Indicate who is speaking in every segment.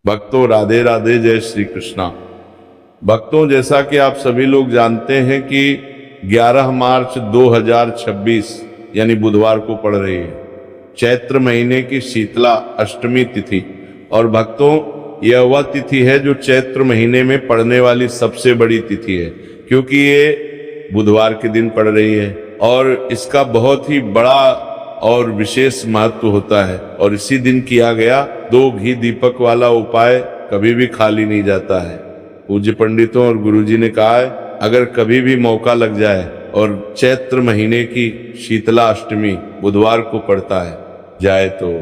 Speaker 1: भक्तों राधे राधे, जय श्री कृष्णा। भक्तों, जैसा कि आप सभी लोग जानते हैं कि 11 मार्च 2026 यानी बुधवार को पड़ रही है चैत्र महीने की शीतला अष्टमी तिथि। और भक्तों, यह वह तिथि है जो चैत्र महीने में पड़ने वाली सबसे बड़ी तिथि है, क्योंकि ये बुधवार के दिन पड़ रही है और इसका बहुत ही बड़ा और विशेष महत्व होता है। और इसी दिन किया गया 2 घी दीपक वाला उपाय कभी भी खाली नहीं जाता है। पूज्य पंडितों और गुरुजी ने कहा है, अगर कभी भी मौका लग जाए और चैत्र महीने की शीतला अष्टमी बुधवार को पड़ता है जाए तो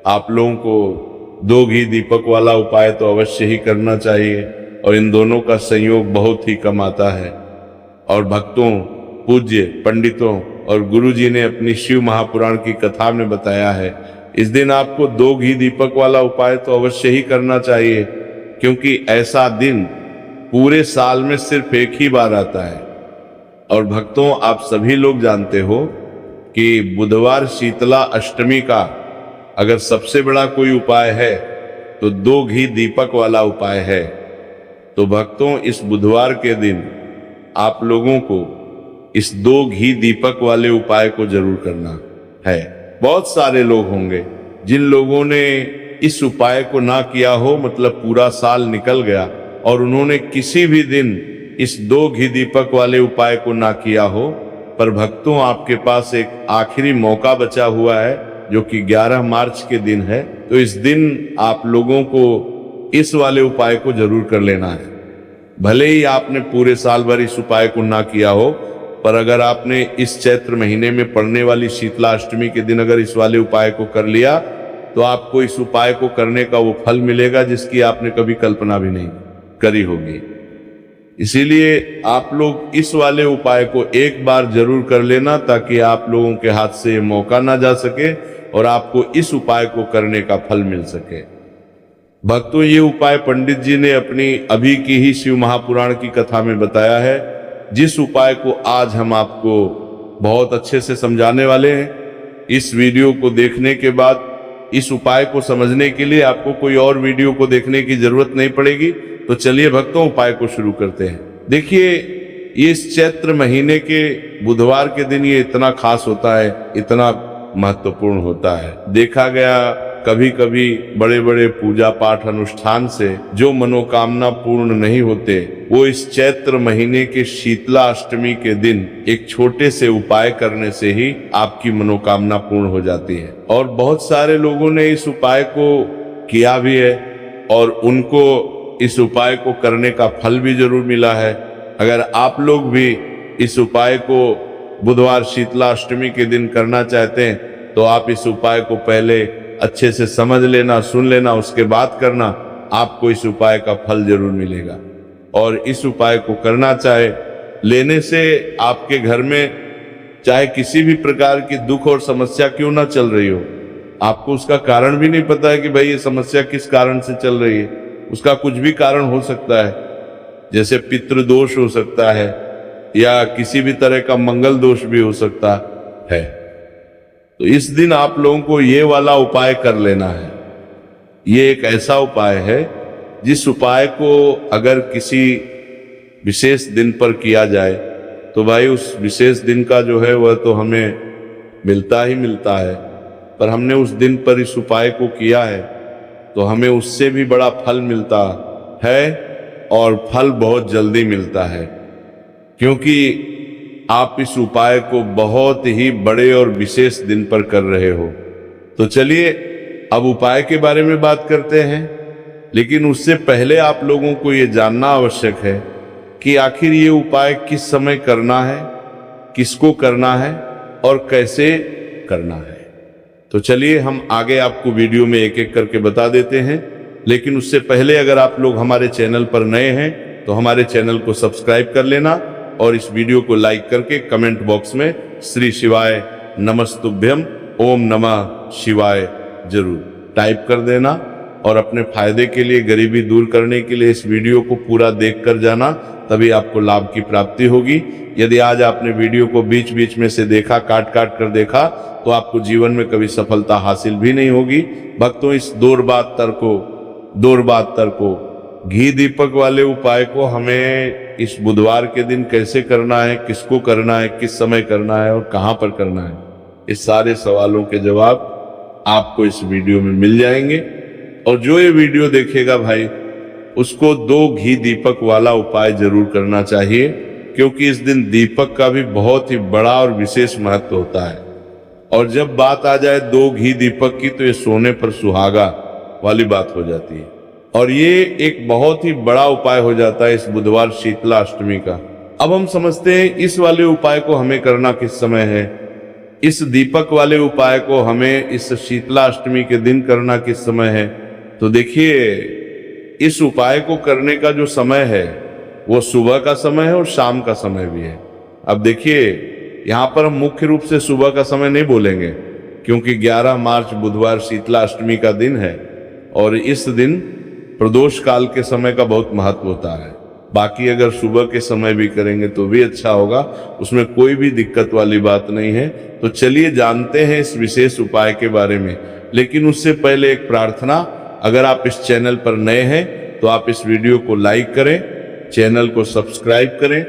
Speaker 1: आप लोगों को 2 घी दीपक वाला उपाय तो अवश्य ही करना चाहिए। और इन दोनों का संयोग बहुत ही कम आता है। और भक्तों, पूज्य पंडितों और गुरुजी ने अपनी शिव महापुराण की कथा में बताया है, इस दिन आपको 2 घी दीपक वाला उपाय तो अवश्य ही करना चाहिए, क्योंकि ऐसा दिन पूरे साल में सिर्फ एक ही बार आता है। और भक्तों, आप सभी लोग जानते हो कि बुधवार शीतला अष्टमी का अगर सबसे बड़ा कोई उपाय है तो 2 घी दीपक वाला उपाय है। तो भक्तों, इस बुधवार के दिन आप लोगों को इस 2 घी दीपक वाले उपाय को जरूर करना है। बहुत सारे लोग होंगे जिन लोगों ने इस उपाय को ना किया हो, मतलब पूरा साल निकल गया और उन्होंने किसी भी दिन इस 2 घी दीपक वाले उपाय को ना किया हो। पर भक्तों, आपके पास एक आखिरी मौका बचा हुआ है जो कि 11 मार्च के दिन है। तो इस दिन आप लोगों को इस वाले उपाय को जरूर कर लेना है। भले ही आपने पूरे साल भर इस उपाय को ना किया हो, पर अगर आपने इस चैत्र महीने में पड़ने वाली शीतला अष्टमी के दिन अगर इस वाले उपाय को कर लिया तो आपको इस उपाय को करने का वो फल मिलेगा जिसकी आपने कभी कल्पना भी नहीं करी होगी। इसीलिए आप लोग इस वाले उपाय को एक बार जरूर कर लेना, ताकि आप लोगों के हाथ से ये मौका ना जा सके और आपको इस उपाय को करने का फल मिल सके। भक्तों, ये उपाय पंडित जी ने अपनी अभी की ही शिव महापुराण की कथा में बताया है, जिस उपाय को आज हम आपको बहुत अच्छे से समझाने वाले हैं। इस वीडियो को देखने के बाद इस उपाय को समझने के लिए आपको कोई और वीडियो को देखने की जरूरत नहीं पड़ेगी। तो चलिए भक्तों, उपाय को शुरू करते हैं। देखिए, ये इस चैत्र महीने के बुधवार के दिन ये इतना खास होता है, इतना महत्वपूर्ण होता है। देखा गया कभी कभी बड़े बड़े पूजा पाठ अनुष्ठान से जो मनोकामना पूर्ण नहीं होते, वो इस चैत्र महीने के शीतला अष्टमी के दिन एक छोटे से उपाय करने से ही आपकी मनोकामना पूर्ण हो जाती है। और बहुत सारे लोगों ने इस उपाय को किया भी है और उनको इस उपाय को करने का फल भी जरूर मिला है। अगर आप लोग भी इस उपाय को बुधवार शीतला अष्टमी के दिन करना चाहते हैं तो आप इस उपाय को पहले अच्छे से समझ लेना, सुन लेना, उसके बाद करना, आपको इस उपाय का फल जरूर मिलेगा। और इस उपाय को करना चाहे लेने से आपके घर में चाहे किसी भी प्रकार की दुख और समस्या क्यों ना चल रही हो, आपको उसका कारण भी नहीं पता है कि भाई ये समस्या किस कारण से चल रही है, उसका कुछ भी कारण हो सकता है। जैसे पितृदोष हो सकता है या किसी भी तरह का मंगल दोष भी हो सकता है। तो इस दिन आप लोगों को ये वाला उपाय कर लेना है। ये एक ऐसा उपाय है जिस उपाय को अगर किसी विशेष दिन पर किया जाए तो भाई उस विशेष दिन का जो है वह तो हमें मिलता ही मिलता है। पर हमने उस दिन पर इस उपाय को किया है तो हमें उससे भी बड़ा फल मिलता है, और फल बहुत जल्दी मिलता है, क्योंकि आप इस उपाय को बहुत ही बड़े और विशेष दिन पर कर रहे हो। तो चलिए अब उपाय के बारे में बात करते हैं। लेकिन उससे पहले आप लोगों को ये जानना आवश्यक है कि आखिर ये उपाय किस समय करना है, किसको करना है और कैसे करना है। तो चलिए हम आगे आपको वीडियो में एक एक करके बता देते हैं। लेकिन उससे पहले अगर आप लोग हमारे चैनल पर नए हैं तो हमारे चैनल को सब्सक्राइब कर लेना और इस वीडियो को लाइक करके कमेंट बॉक्स में श्री शिवाय नमस्तुभ्यम ओम नमः शिवाय जरूर टाइप कर देना। और अपने फायदे के लिए, गरीबी दूर करने के लिए इस वीडियो को पूरा देख कर जाना, तभी आपको लाभ की प्राप्ति होगी। यदि आज आपने वीडियो को बीच बीच में से देखा, काट काट कर देखा, तो आपको जीवन में कभी सफलता हासिल भी नहीं होगी। भक्तों, इस दौर बात को दोरबातर को। घी दीपक वाले उपाय को हमें इस बुधवार के दिन कैसे करना है, किसको करना है, किस समय करना है और कहां पर करना है, इस सारे सवालों के जवाब आपको इस वीडियो में मिल जाएंगे। और जो ये वीडियो देखेगा भाई, उसको 2 घी दीपक वाला उपाय जरूर करना चाहिए, क्योंकि इस दिन दीपक का भी बहुत ही बड़ा और विशेष महत्व होता है। और जब बात आ जाए 2 घी दीपक की, तो ये सोने पर सुहागा वाली बात हो जाती है। और ये एक बहुत ही बड़ा उपाय हो जाता है इस बुधवार शीतला अष्टमी का। अब हम समझते हैं इस वाले उपाय को हमें करना किस समय है, इस दीपक वाले उपाय को हमें इस शीतला अष्टमी के दिन करना किस समय है। तो देखिए, इस उपाय को करने का जो समय है वो सुबह का समय है और शाम का समय भी है। अब देखिए, यहाँ पर हम मुख्य रूप से सुबह का समय नहीं बोलेंगे, क्योंकि 11 मार्च बुधवार शीतला अष्टमी का दिन है और इस दिन प्रदोष काल के समय का बहुत महत्व होता है। बाकी अगर सुबह के समय भी करेंगे तो भी अच्छा होगा, उसमें कोई भी दिक्कत वाली बात नहीं है। तो चलिए जानते हैं इस विशेष उपाय के बारे में। लेकिन उससे पहले एक प्रार्थना, अगर आप इस चैनल पर नए हैं तो आप इस वीडियो को लाइक करें, चैनल को सब्सक्राइब करें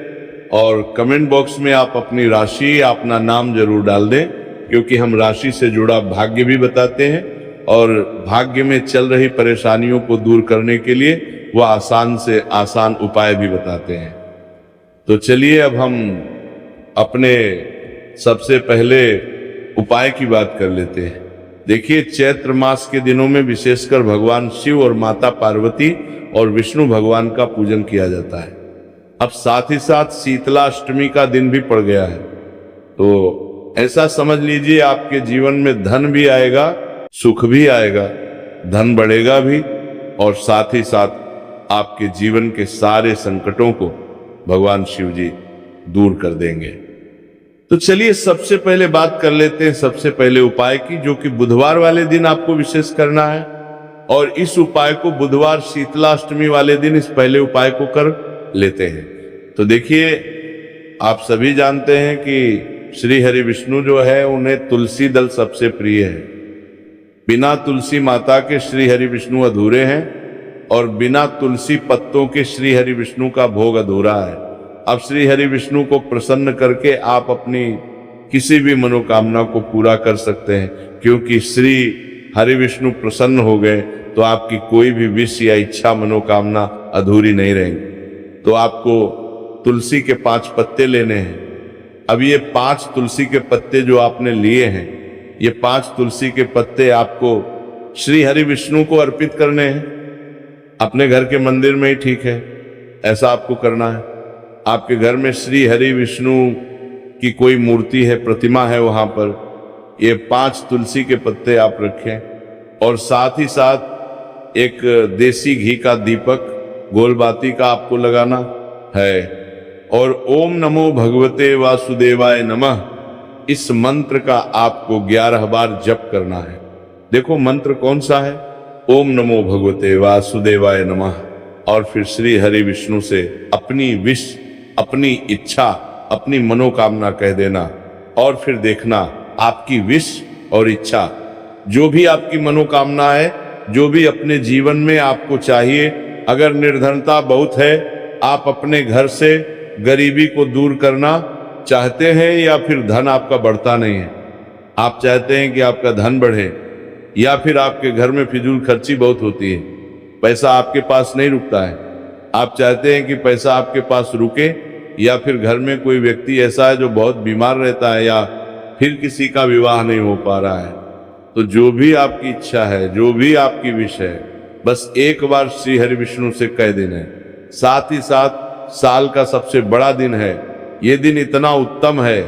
Speaker 1: और कमेंट बॉक्स में आप अपनी राशि, अपना नाम जरूर डाल दें, क्योंकि हम राशि से जुड़ा भाग्य भी बताते हैं और भाग्य में चल रही परेशानियों को दूर करने के लिए वो आसान से आसान उपाय भी बताते हैं। तो चलिए अब हम अपने सबसे पहले उपाय की बात कर लेते हैं। देखिए, चैत्र मास के दिनों में विशेषकर भगवान शिव और माता पार्वती और विष्णु भगवान का पूजन किया जाता है। अब साथ ही साथ शीतला अष्टमी का दिन भी पड़ गया है, तो ऐसा समझ लीजिए आपके जीवन में धन भी आएगा, सुख भी आएगा, धन बढ़ेगा भी और साथ ही साथ आपके जीवन के सारे संकटों को भगवान शिव जी दूर कर देंगे। तो चलिए सबसे पहले बात कर लेते हैं सबसे पहले उपाय की, जो कि बुधवार वाले दिन आपको विशेष करना है। और इस उपाय को बुधवार शीतला अष्टमी वाले दिन इस पहले उपाय को कर लेते हैं। तो देखिए, आप सभी जानते हैं कि श्री हरि विष्णु जो है उन्हें तुलसी दल सबसे प्रिय है। बिना तुलसी माता के श्री हरि विष्णु अधूरे हैं और बिना तुलसी पत्तों के श्री हरि विष्णु का भोग अधूरा है। अब श्री हरि विष्णु को प्रसन्न करके आप अपनी किसी भी मनोकामना को पूरा कर सकते हैं, क्योंकि श्री हरि विष्णु प्रसन्न हो गए तो आपकी कोई भी विश या इच्छा मनोकामना अधूरी नहीं रहेंगी। तो आपको तुलसी के 5 पत्ते लेने हैं। अब ये 5 तुलसी के पत्ते जो आपने लिए हैं, ये 5 तुलसी के पत्ते आपको श्री हरि विष्णु को अर्पित करने हैं। अपने घर के मंदिर में ही ठीक है, ऐसा आपको करना है। आपके घर में श्री हरि विष्णु की कोई मूर्ति है, प्रतिमा है, वहां पर ये 5 तुलसी के पत्ते आप रखें और साथ ही साथ एक देसी घी का दीपक गोलबाती का आपको लगाना है और ओम नमो भगवते वासुदेवाय नमः, इस मंत्र का आपको 11 बार जप करना है। देखो मंत्र कौन सा है, ओम नमो भगवते वासुदेवाय नमः। और फिर श्री हरि विष्णु से अपनी विश, अपनी इच्छा, अपनी मनोकामना कह देना और फिर देखना आपकी विश और इच्छा, जो भी आपकी मनोकामना है, जो भी अपने जीवन में आपको चाहिए। अगर निर्धनता बहुत है, आप अपने घर से गरीबी को दूर करना चाहते हैं या फिर धन आपका बढ़ता नहीं है, आप चाहते हैं कि आपका धन बढ़े, या फिर आपके घर में फिजूल खर्ची बहुत होती है, पैसा आपके पास नहीं रुकता है, आप चाहते हैं कि पैसा आपके पास रुके, या फिर घर में कोई व्यक्ति ऐसा है जो बहुत बीमार रहता है या फिर किसी का विवाह नहीं हो पा रहा है, तो जो भी आपकी इच्छा है, जो भी आपकी विश है, बस एक बार श्री हरि विष्णु से कह देना है। साथ ही साथ साल का सबसे बड़ा दिन है, ये दिन इतना उत्तम है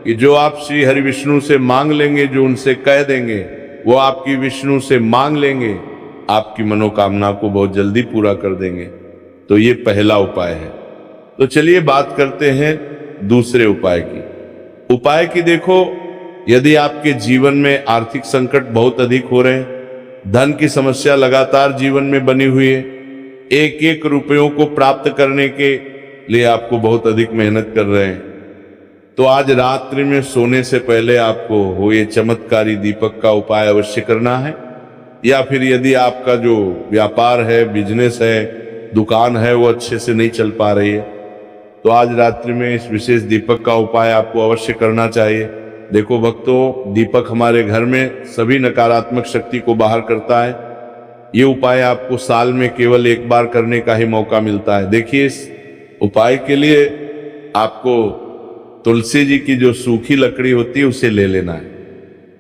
Speaker 1: कि जो आप श्री हरि विष्णु से मांग लेंगे, जो उनसे कह देंगे, वो आपकी विष्णु से मांग लेंगे, आपकी मनोकामना को बहुत जल्दी पूरा कर देंगे। तो ये पहला उपाय है। तो चलिए बात करते हैं दूसरे उपाय की। उपाय की देखो, यदि आपके जीवन में आर्थिक संकट बहुत अधिक हो रहे हैं, धन की समस्या लगातार जीवन में बनी हुई है, एक एक रुपयों को प्राप्त करने के लिए आपको बहुत अधिक मेहनत कर रहे हैं, तो आज रात्रि में सोने से पहले आपको वो ये चमत्कारी दीपक का उपाय अवश्य करना है। या फिर यदि आपका जो व्यापार है, बिजनेस है, दुकान है, वो अच्छे से नहीं चल पा रही है, तो आज रात्रि में इस विशेष दीपक का उपाय आपको अवश्य करना चाहिए। देखो भक्तों, दीपक हमारे घर में सभी नकारात्मक शक्ति को बाहर करता है। ये उपाय आपको साल में केवल एक बार करने का ही मौका मिलता है। देखिए, इस उपाय के लिए आपको तुलसी जी की जो सूखी लकड़ी होती है उसे ले लेना है।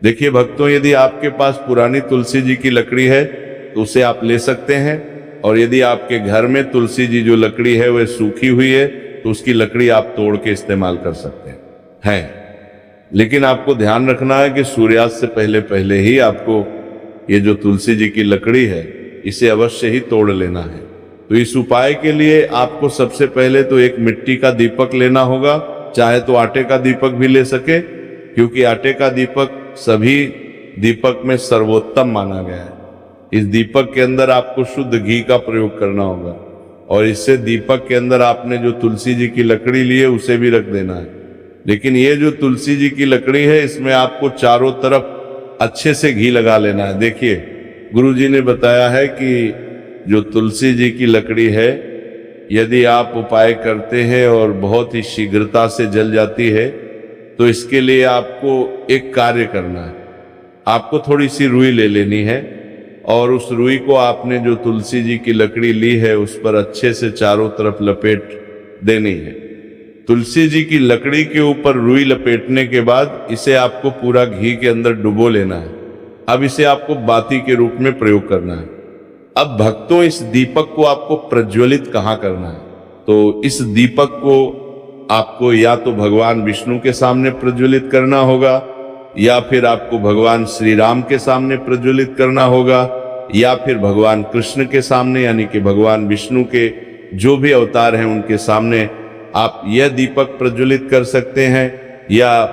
Speaker 1: देखिए भक्तों, यदि आपके पास पुरानी तुलसी जी की लकड़ी है तो उसे आप ले सकते हैं, और यदि आपके घर में तुलसी जी जो लकड़ी है वह सूखी हुई है तो उसकी लकड़ी आप तोड़ के इस्तेमाल कर सकते हैं। लेकिन आपको ध्यान रखना है कि सूर्यास्त से पहले पहले ही आपको ये जो तुलसी जी की लकड़ी है इसे अवश्य ही तोड़ लेना है। तो इस उपाय के लिए आपको सबसे पहले तो एक मिट्टी का दीपक लेना होगा, चाहे तो आटे का दीपक भी ले सके, क्योंकि आटे का दीपक सभी दीपक में सर्वोत्तम माना गया है। इस दीपक के अंदर आपको शुद्ध घी का प्रयोग करना होगा, और इससे दीपक के अंदर आपने जो तुलसी जी की लकड़ी ली है उसे भी रख देना है। लेकिन ये जो तुलसी जी की लकड़ी है इसमें आपको चारों तरफ अच्छे से घी लगा लेना है। देखिए, गुरु जी ने बताया है कि जो तुलसी जी की लकड़ी है, यदि आप उपाय करते हैं और बहुत ही शीघ्रता से जल जाती है, तो इसके लिए आपको एक कार्य करना है। आपको थोड़ी सी रुई ले लेनी है, और उस रुई को आपने जो तुलसी जी की लकड़ी ली है उस पर अच्छे से चारों तरफ लपेट देनी है। तुलसी जी की लकड़ी के ऊपर रुई लपेटने के बाद इसे आपको पूरा घी के अंदर डुबो लेना है। अब इसे आपको बाती के रूप में प्रयोग करना है। अब भक्तों, इस दीपक को आपको प्रज्वलित कहाँ करना है? तो इस दीपक को आपको या तो भगवान विष्णु के सामने प्रज्वलित करना होगा, या फिर आपको भगवान श्री राम के सामने प्रज्वलित करना होगा, या फिर भगवान कृष्ण के सामने, यानी कि भगवान विष्णु के जो भी अवतार हैं उनके सामने आप यह दीपक प्रज्वलित कर सकते हैं, या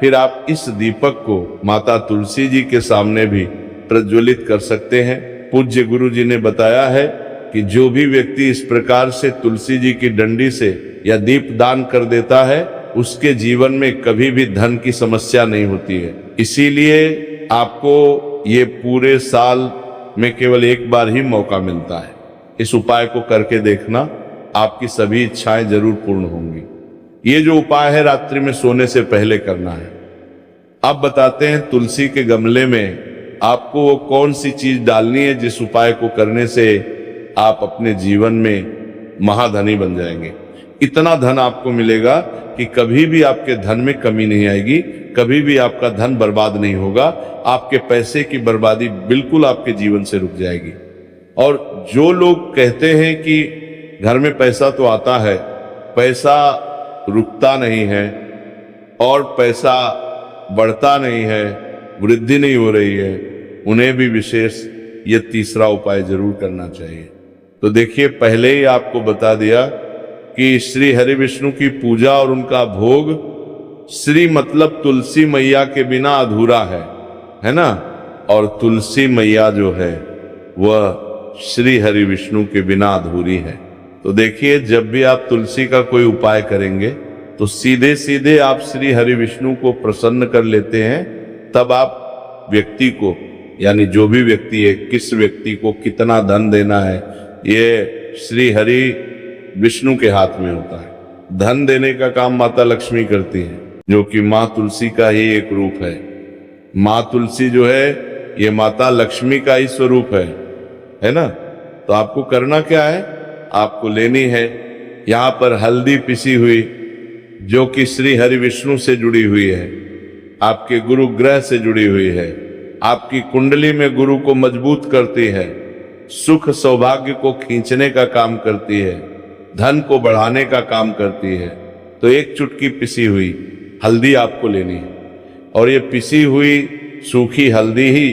Speaker 1: फिर आप इस दीपक को माता तुलसी जी के सामने भी प्रज्वलित कर सकते हैं। पूज्य गुरु जी ने बताया है कि जो भी व्यक्ति इस प्रकार से तुलसी जी की डंडी से या दीप दान कर देता है उसके जीवन में कभी भी धन की समस्या नहीं होती है। इसीलिए आपको ये पूरे साल में केवल एक बार ही मौका मिलता है। इस उपाय को करके देखना, आपकी सभी इच्छाएं जरूर पूर्ण होंगी। ये जो उपाय है रात्रि में सोने से पहले करना है। अब बताते हैं तुलसी के गमले में आपको वो कौन सी चीज डालनी है जिस उपाय को करने से आप अपने जीवन में महाधनी बन जाएंगे। इतना धन आपको मिलेगा कि कभी भी आपके धन में कमी नहीं आएगी, कभी भी आपका धन बर्बाद नहीं होगा। आपके पैसे की बर्बादी बिल्कुल आपके जीवन से रुक जाएगी। और जो लोग कहते हैं कि घर में पैसा तो आता है, पैसा रुकता नहीं है और पैसा बढ़ता नहीं है, वृद्धि नहीं हो रही है, उन्हें भी विशेष ये तीसरा उपाय जरूर करना चाहिए। तो देखिए, पहले ही आपको बता दिया कि श्री हरि विष्णु की पूजा और उनका भोग, श्री मतलब तुलसी मैया के बिना अधूरा है ना। और तुलसी मैया जो है वह श्री हरि विष्णु के बिना अधूरी है। तो देखिए, जब भी आप तुलसी का कोई उपाय करेंगे तो सीधे सीधे आप श्री हरि विष्णु को प्रसन्न कर लेते हैं। तब आप व्यक्ति को, यानी जो भी व्यक्ति है, किस व्यक्ति को कितना धन देना है, ये श्री हरि विष्णु के हाथ में होता है। धन देने का काम माता लक्ष्मी करती है, जो कि माँ तुलसी का ही एक रूप है। माँ तुलसी जो है ये माता लक्ष्मी का ही स्वरूप है ना। तो आपको करना क्या है, आपको लेनी है यहाँ पर हल्दी पिसी हुई, जो कि श्री हरि विष्णु से जुड़ी हुई है, आपके गुरु ग्रह से जुड़ी हुई है, आपकी कुंडली में गुरु को मजबूत करती है, सुख सौभाग्य को खींचने का काम करती है, धन को बढ़ाने का काम करती है। तो एक चुटकी पिसी हुई हल्दी आपको लेनी है, और ये पिसी हुई सूखी हल्दी ही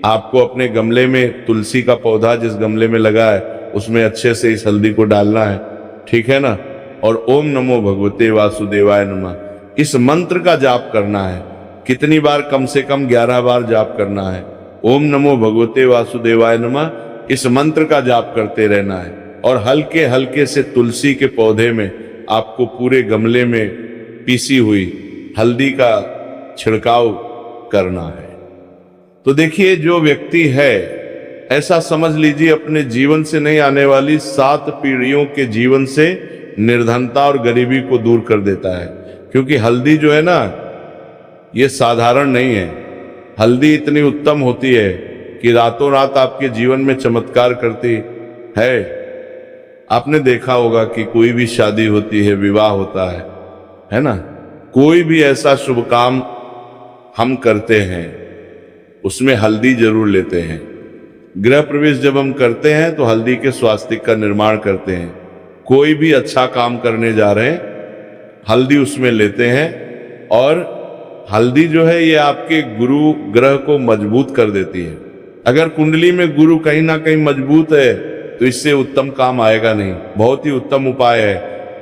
Speaker 1: आपको अपने गमले में, तुलसी का पौधा जिस गमले में लगा है उसमें अच्छे से इस हल्दी को डालना है, ठीक है ना। और ओम नमो भगवते वासुदेवाय नमः इस मंत्र का जाप करना है। कितनी बार? कम से कम 11 बार जाप करना है। ओम नमो भगवते वासुदेवाय नमः इस मंत्र का जाप करते रहना है, और हल्के हल्के से तुलसी के पौधे में आपको पूरे गमले में पीसी हुई हल्दी का छिड़काव करना है। तो देखिए, जो व्यक्ति है, ऐसा समझ लीजिए अपने जीवन से नहीं आने वाली 7 पीढ़ियों के जीवन से निर्धनता और गरीबी को दूर कर देता है। क्योंकि हल्दी जो है ना, ये साधारण नहीं है। हल्दी इतनी उत्तम होती है कि रातों रात आपके जीवन में चमत्कार करती है। आपने देखा होगा कि कोई भी शादी होती है, विवाह होता है ना, कोई भी ऐसा शुभ काम हम करते हैं, उसमें हल्दी जरूर लेते हैं। गृह प्रवेश जब हम करते हैं तो हल्दी के स्वास्तिक का निर्माण करते हैं। कोई भी अच्छा काम करने जा रहे हैं, हल्दी उसमें लेते हैं। और हल्दी जो है, ये आपके गुरु ग्रह को मजबूत कर देती है। अगर कुंडली में गुरु कहीं ना कहीं मजबूत है तो इससे उत्तम काम आएगा नहीं। बहुत ही उत्तम उपाय है।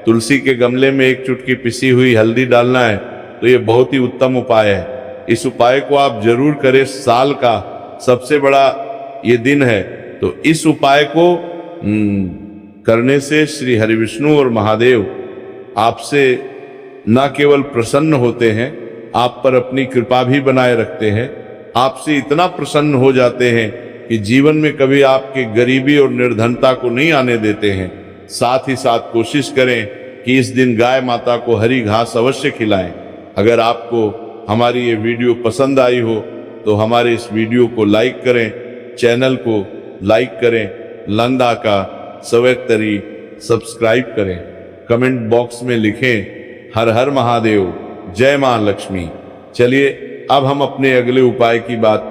Speaker 1: तुलसी के गमले में 1 चुटकी पिसी हुई हल्दी डालना है, तो ये बहुत ही उत्तम उपाय है। इस उपाय को आप जरूर करें। साल का सबसे बड़ा ये दिन है, तो इस उपाय को करने से श्री हरिविष्णु और महादेव आपसे न केवल प्रसन्न होते हैं, आप पर अपनी कृपा भी बनाए रखते हैं। आपसे इतना प्रसन्न हो जाते हैं कि जीवन में कभी आपके गरीबी और निर्धनता को नहीं आने देते हैं। साथ ही साथ कोशिश करें कि इस दिन गाय माता को हरी घास अवश्य खिलाएं। अगर आपको हमारी ये वीडियो पसंद आई हो तो हमारे इस वीडियो को लाइक करें, चैनल को लाइक करें, लंदा का सवेतरी सब्सक्राइब करें, कमेंट बॉक्स में लिखें हर हर महादेव, जय मां लक्ष्मी। चलिए अब हम अपने अगले उपाय की बात